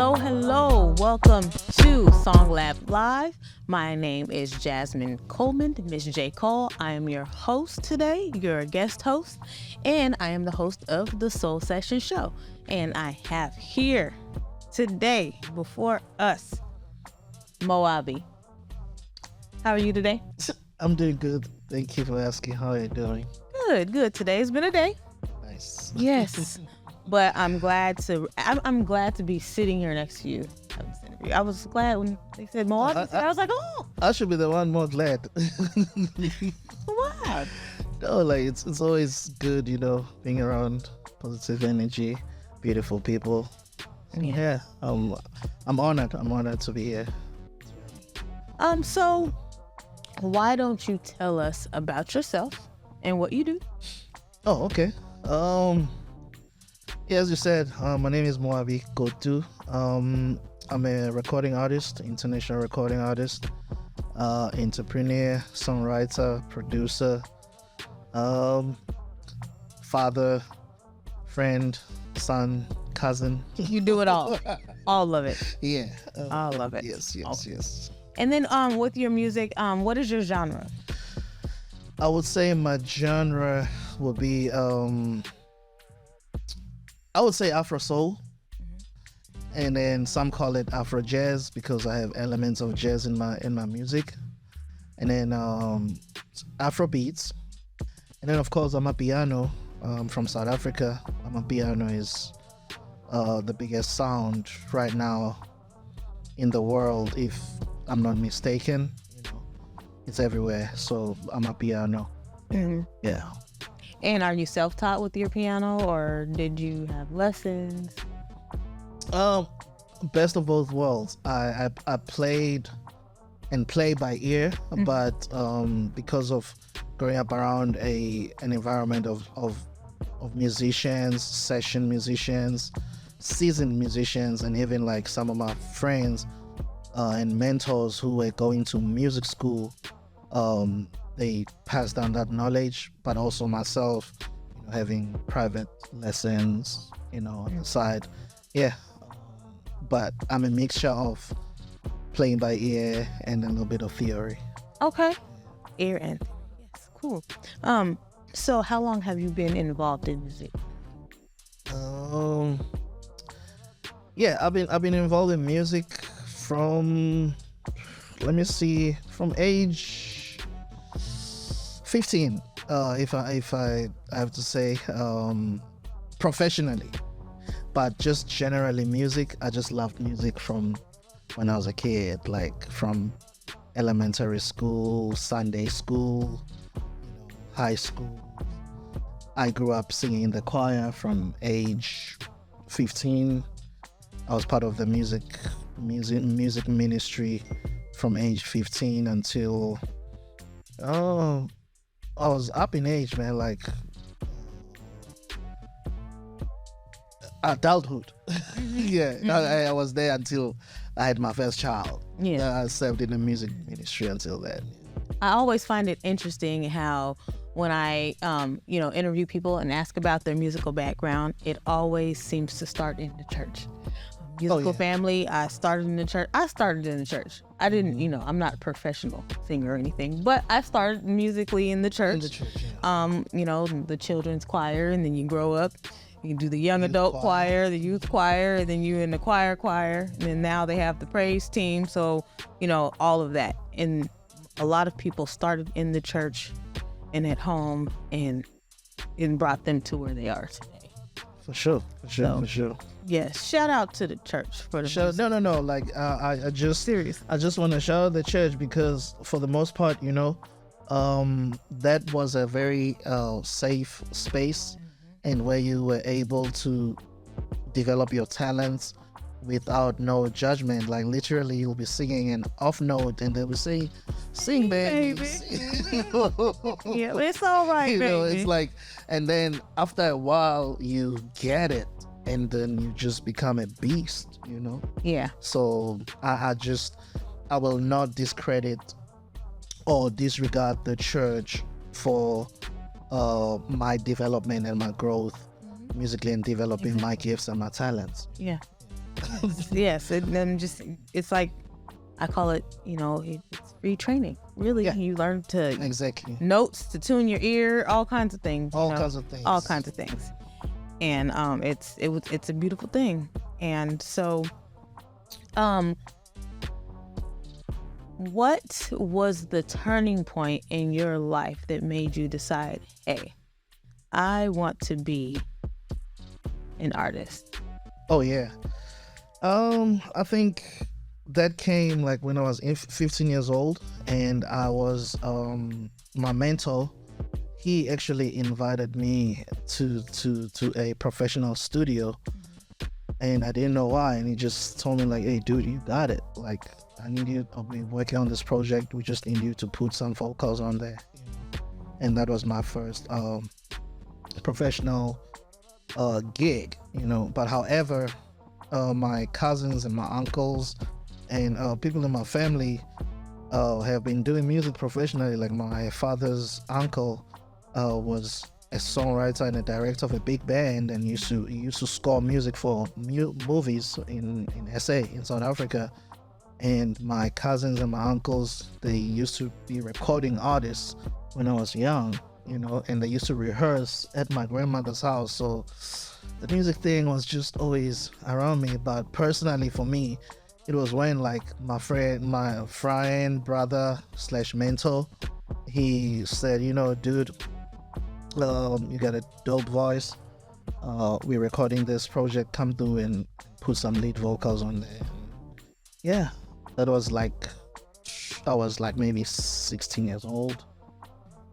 Hello, hello. Welcome to SongLab Live. My name is Jasmine Coleman, Miss J. Cole. I am your host today, your guest host, and I am the host of the Soul Session Show. And I have here today before us, Moabi. How are you today? I'm doing good. Thank you for asking. How are you doing? Good. Today's been a day. Nice. Yes. But I'm glad to be sitting here next to you. I was glad when they said Moabi. I was like, oh. I should be the one more glad. What? No, like it's always good, being around positive energy, beautiful people. Yeah. I'm honored. I'm honored to be here. So why don't you tell us about yourself and what you do? Oh, okay. Yeah, as you said, my name is Moabi Gotu. I'm a recording artist, international recording artist, entrepreneur, songwriter, producer, father, friend, son, cousin. You do it all. All of it. Yeah. All of it. Yes. Okay. Yes. And then with your music, what is your genre? I would say my genre would be I would say Afro Soul, and then some call it Afro Jazz because I have elements of jazz in my music, and then Afro beats, and then of course I'm a piano from South Africa. I'm a piano is the biggest sound right now in the world, if I'm not mistaken. It's everywhere, so I'm a piano. Mm-hmm. Yeah. And are you self-taught with your piano, or did you have lessons? Best of both worlds. I played and play by ear, but because of growing up around an environment of musicians, session musicians, seasoned musicians, and even like some of my friends and mentors who were going to music school, they passed down that knowledge, but also myself, having private lessons, on the side. Yeah. But I'm a mixture of playing by ear and a little bit of theory. Okay. Ear and theory. Yes, cool. So how long have you been involved in music? Yeah, I've been involved in music from age 15, if I have to say, professionally, but just generally music. I just loved music from when I was a kid, like from elementary school, Sunday school, high school. I grew up singing in the choir from age 15. I was part of the music ministry from age 15 until I was up in age, man, like adulthood. Yeah, I was there until I had my first child. Yeah. I served in the music ministry until then. I always find it interesting how when I, interview people and ask about their musical background, it always seems to start in the church. Musical family, I started in the church. I didn't, I'm not a professional singer or anything, but I started musically in the church. The children's choir, and then you grow up, you can do the young adult choir, the youth choir, and then you in the choir, and then now they have the praise team. So, all of that. And a lot of people started in the church and at home, and it brought them to where they are today. For sure. Yes, shout out to the church for the music. No. Like I just want to shout out the church because for the most part, that was a very safe space, and where you were able to develop your talents without no judgment. Like literally, you'll be singing an off note, and they'll be saying, "Sing, baby." Yeah, it's all right, baby. It's like, and then after a while, you get it. And then you just become a beast, Yeah. So I will not discredit or disregard the church for my development and my growth musically and developing my gifts and my talents. Yeah. Yes, it's like I call it, it's free training. Really, Yeah. you learn to Exactly. notes to tune your ear, all kinds of things. All kinds of things. All kinds of things, and it's a beautiful thing. And so, what was the turning point in your life that made you decide, hey, I want to be an artist? Oh yeah. I think that came like when I was 15 years old, and I was my mentor. He actually invited me to a professional studio, and I didn't know why. And he just told me like, "Hey, dude, you got it. Like, I need you. I'll be working on this project. We just need you to put some vocals on there." And that was my first professional gig. But however, my cousins and my uncles and people in my family have been doing music professionally. Like my father's uncle was a songwriter and a director of a big band, and used to score music for movies in SA, in South Africa. And my cousins and my uncles, they used to be recording artists when I was young, and they used to rehearse at my grandmother's house. So the music thing was just always around me. But personally for me, it was when like my friend, brother / mentor, he said, dude, you got a dope voice. We're recording this project. Come through and put some lead vocals on there. Yeah, that was like, I was like maybe 16 years old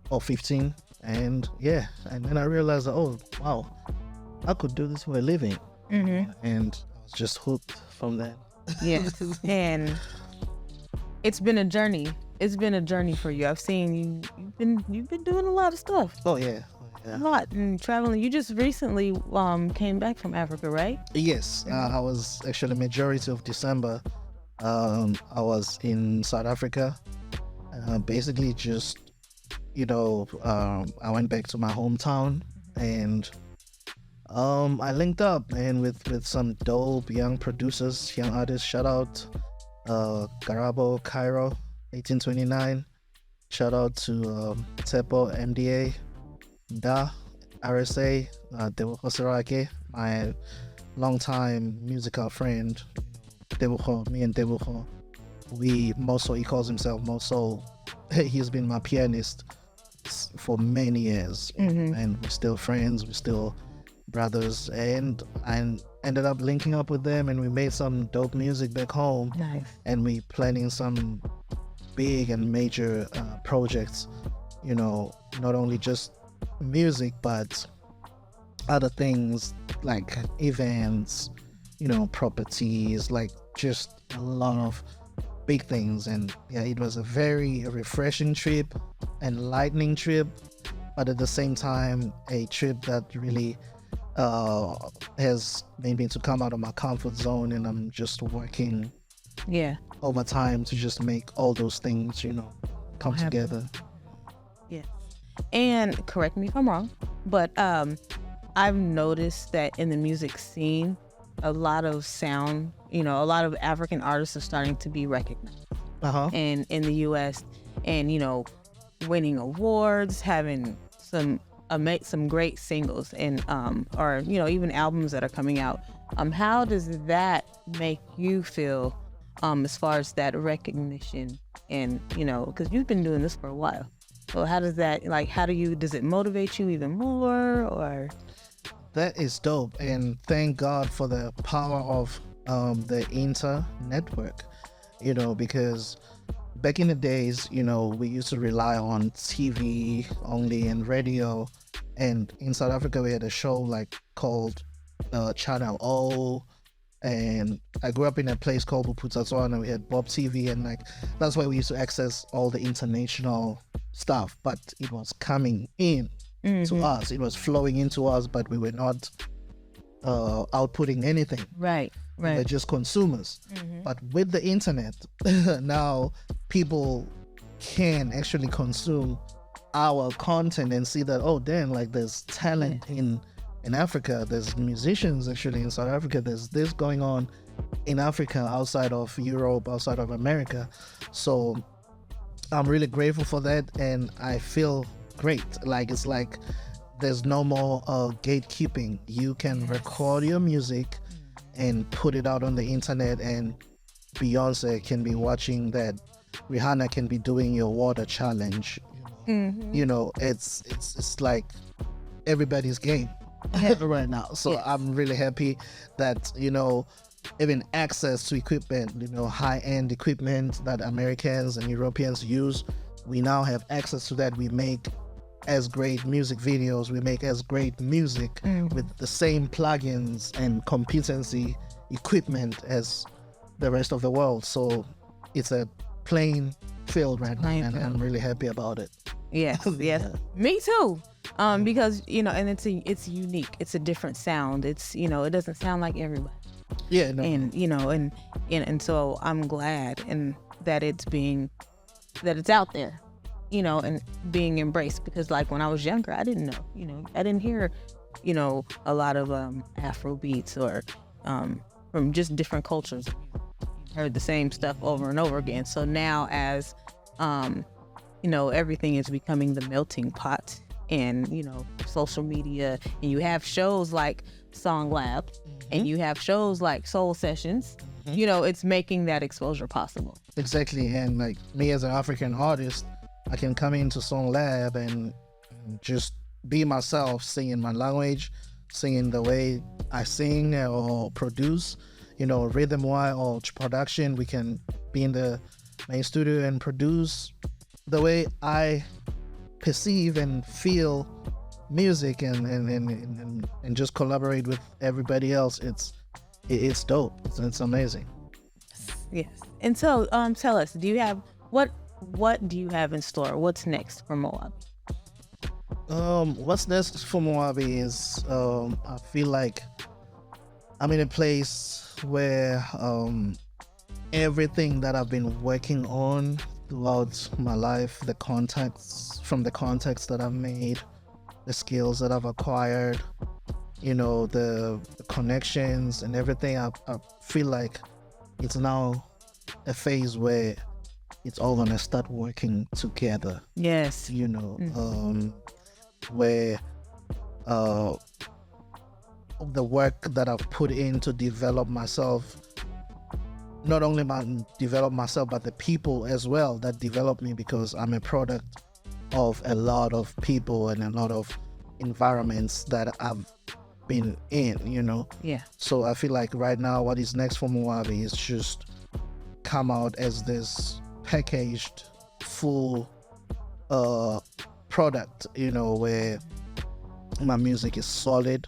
or 15. And yeah, and then I realized that, oh, wow, I could do this for a living. Mm-hmm. And I was just hooked from that. Yes. And it's been a journey. It's been a journey for you. I've seen you've been doing a lot of stuff. Oh yeah. A lot, and traveling. You just recently came back from Africa, right? Yes. I was actually majority of December. I was in South Africa. Basically just, I went back to my hometown, and I linked up and with some dope young producers, young artists. Shout out Garabo, Cairo, 1829. Shout out to Tepo, MDA, Da, RSA, Debucho Serake, my longtime musical friend. Debucho, me and Debucho, he calls himself Moso. He's been my pianist for many years, and we're still friends, we're still brothers, and I ended up linking up with them, and we made some dope music back home. Nice. And we planning some big and major projects, not only just music but other things like events, properties, like just a lot of big things. And yeah, it was a very refreshing trip, enlightening trip, but at the same time a trip that really has made me to come out of my comfort zone, and I'm just working over time to just make all those things come together. Yeah. And correct me if I'm wrong, but I've noticed that in the music scene, a lot of sound, a lot of African artists are starting to be recognized in the US, and winning awards, having some great singles, and or even albums that are coming out. How does that make you feel as far as that recognition? And because you've been doing this for a while, so how does that, does it motivate you even more? Or that is dope, and thank God for the power of the network, because back in the days, we used to rely on TV only and radio. And in South Africa, we had a show called Channel O. And I grew up in a place called Buputatswana, and we had Bob TV, and that's why we used to access all the international stuff. But it was coming in to us. It was flowing into us, but we were not outputting anything. Right. We were just consumers. But with the internet, now people can actually consume our content and see that, oh damn, there's talent in Africa, there's musicians actually in South Africa, there's this going on, in Africa, outside of Europe, outside of America. So I'm really grateful for that, and I feel great. Like, it's like there's no more gatekeeping. You can record your music and put it out on the internet, and Beyonce can be watching that. Rihanna can be doing your water challenge. You know, it's like everybody's game right now. So I'm really happy that, you know, even access to equipment, you know, high-end equipment that Americans and Europeans use, we now have access to that. We make as great music videos, we make as great music with the same plugins and competency equipment as the rest of the world. So it's a playing field right now, and I'm really happy about it. Yes. Me too. Because, you know, and it's unique. It's a different sound. It's, you know, it doesn't sound like everybody. Yeah, no. And, you know, and so I'm glad that it's out there, you know, and being embraced, because like when I was younger, I didn't know, you know, I didn't hear, you know, a lot of Afro beats or from just different cultures. Heard the same stuff over and over again. So now as you know, everything is becoming the melting pot, and, you know, social media, and you have shows like SongLab, and you have shows like Soul Sessions, you know, it's making that exposure possible. Exactly. And like me as an African artist, I can come into SongLab and just be myself, singing my language, singing the way I sing or produce, you know, rhythm-wise or production. We can be in the main studio and produce the way I perceive and feel music, and just collaborate with everybody else. It's dope. It's amazing. Yes. And so tell us, do you have what do you have in store? What's next for Moabi? What's next for Moabi is I feel like I'm in a place where everything that I've been working on throughout my life, the contacts that I've made, the skills that I've acquired, you know, the connections and everything, I feel like it's now a phase where it's all gonna start working together. Yes. You know, where the work that I've put in to develop myself, not only develop myself, but the people as well that develop me, because I'm a product of a lot of people and a lot of environments that I've been in, you know. Yeah. So I feel like right now what is next for Moabi is just come out as this packaged full product, you know, where my music is solid.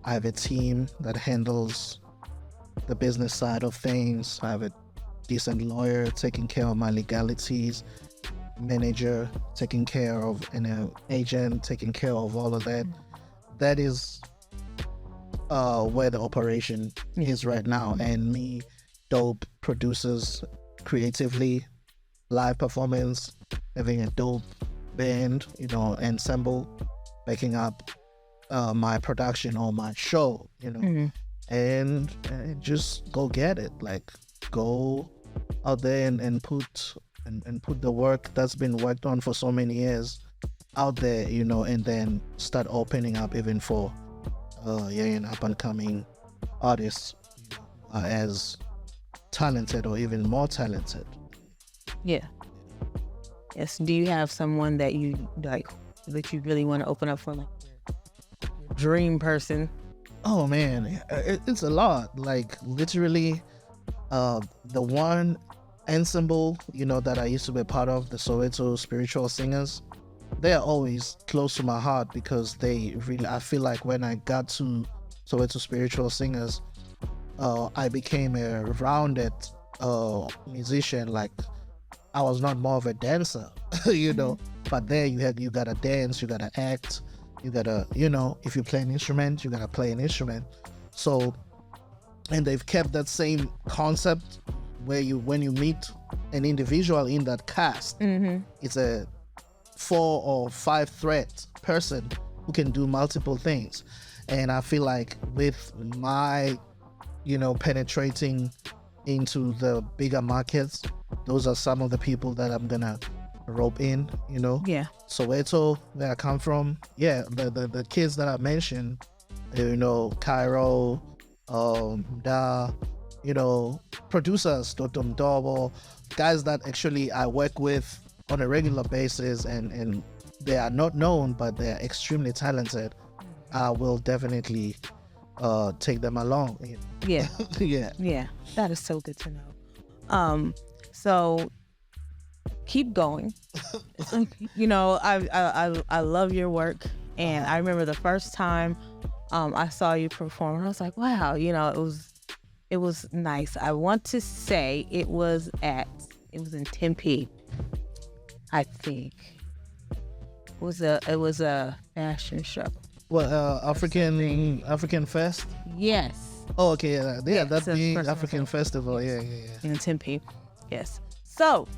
I have a team that handles the business side of things. I have a decent lawyer taking care of my legalities, manager taking care of an agent taking care of all of that. That is where the operation is right now. And me, dope producers, creatively, live performance, having a dope band, you know, ensemble, backing up my production or my show, you know. And just go get it. Like, go out there and put the work that's been worked on for so many years out there, you know, and then start opening up even for young up and coming artists, you know, as talented or even more talented. Yeah. Yes. Do you have someone that you like that you really want to open up for, like your dream person? Oh man, it's a lot. Like, literally, the one ensemble, you know, that I used to be part of, the Soweto Spiritual Singers, they are always close to my heart, because they really, I feel like when I got to Soweto Spiritual Singers, I became a rounded musician. Like, I was not more of a dancer, you know, but there you gotta dance, you gotta act, you gotta, you know, if you play an instrument, you gotta play an instrument. So, and they've kept that same concept where when you meet an individual in that cast, it's a 4 or 5 thread person who can do multiple things. And I feel like with my penetrating into the bigger markets, those are some of the people that I'm gonna rope in. Yeah. Soweto, where I come from, the kids that I mentioned, Cairo, Da, producers, Dr. Mdobo, guys that actually I work with on a regular basis, and they are not known, but they're extremely talented. I will definitely take them along. Yeah. Yeah. That is so good to know. So keep going. I love your work, and I remember the first time I saw you perform, I was like, wow, it was nice. I want to say it was in Tempe, I think. It was a fashion show. Well, African Fest. Yes. Oh, okay, yeah, that being African African Festival, yeah. In Tempe, yes. So,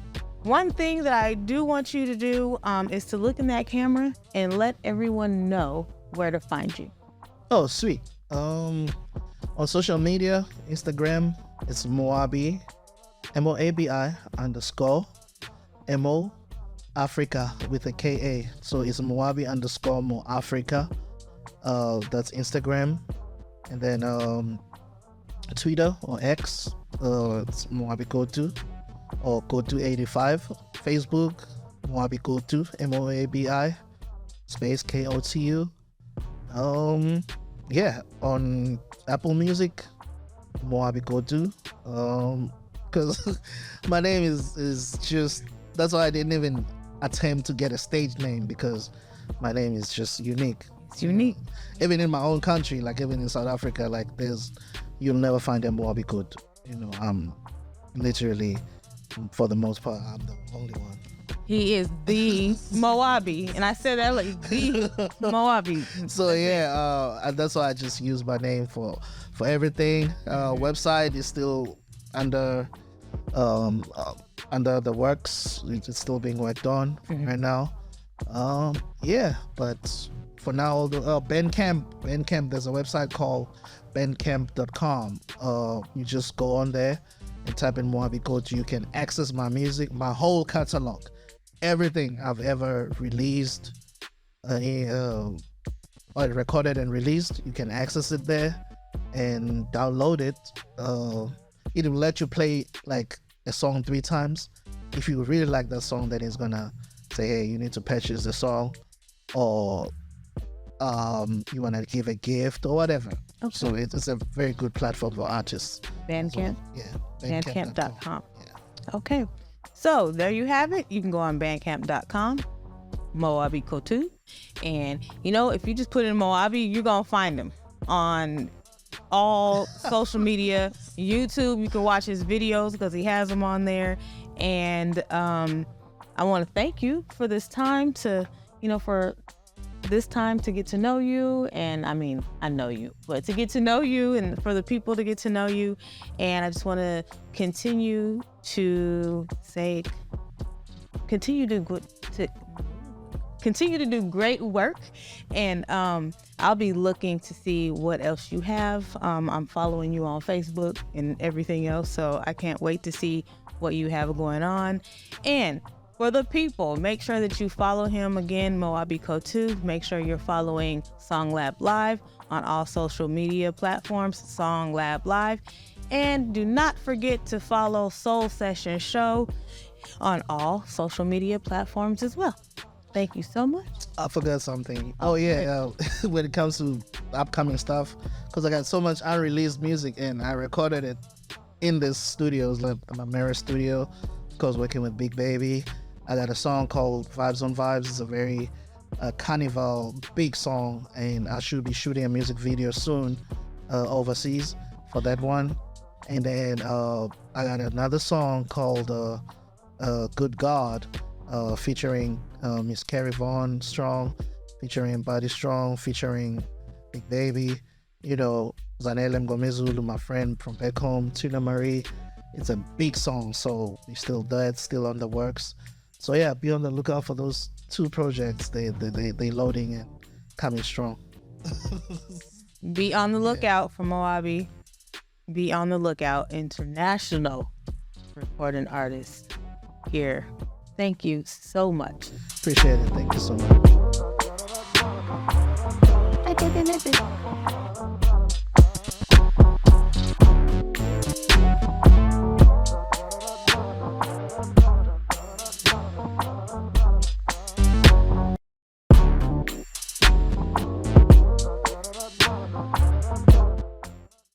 one thing that I do want you to do is to look in that camera and let everyone know where to find you. Oh, sweet. On social media, Instagram, it's Moabi, Moabi _Mo Africa with a KA. So it's Moabi _ Mo Africa. That's Instagram. And then Twitter or X, it's Moabi Kotu or Kotu85. Facebook, Moabi Kotu, Moabi space KOTU. On Apple Music, Moabi Kotu. Because my name is just, that's why I didn't even attempt to get a stage name, because my name is just unique. It's unique. Even in my own country, like even in South Africa, like you'll never find a Moabi Kotu. I'm literally, for the most part, I'm the only one. He is the Moabi, and I said that like the Moabi. So and that's why I just use my name for everything. Website is still under the works. It's still being worked on right now. But for now, Bandcamp. There's a website called bandcamp.com. You just go on there and type in Moabi Kotu. You can access my music, my whole catalog, everything I've ever released, or recorded and released. You can access it there and download it. It will let you play like a song 3 times. If you really like that song, then it's gonna say, hey, you need to purchase the song, or you want to give a gift or whatever. Okay. So it's a very good platform for artists. Bandcamp? So, Bandcamp.com. Yeah. Okay. So there you have it. You can go on bandcamp.com, Moabi Kotu. And, if you just put in Moabi, you're going to find him on all social media. YouTube, you can watch his videos because he has them on there. And I want to thank you for this time to get to know you. And I mean, I know you, but to get to know you and for the people to get to know you. And I just want to continue to do great work. And I'll be looking to see what else you have. I'm following you on Facebook and everything else, so I can't wait to see what you have going on. And for the people, make sure that you follow him again, Moabi Kotu. Make sure you're following SongLab Live on all social media platforms, SongLab Live. And do not forget to follow Soul Session Show on all social media platforms as well. Thank you so much. I forgot something. When it comes to upcoming stuff, because I got so much unreleased music and I recorded it in this studio, like my Mirror studio, because working with Big Baby. I got a song called Vibes on Vibes. It's a very carnival big song, and I should be shooting a music video soon overseas for that one. And then I got another song called Good God, featuring Miss Carrie Vaughan Strong, featuring Buddy Strong, featuring Big Baby, Zanele Mgomezulu, my friend from back home, Tina Marie. It's a big song, so we still there, it's still on the works. So yeah, be on the lookout for those 2 projects. They loading and coming strong. Be on the lookout for Moabi. be on the lookout. International recording artist here. Thank you so much. Appreciate it. Thank you so much.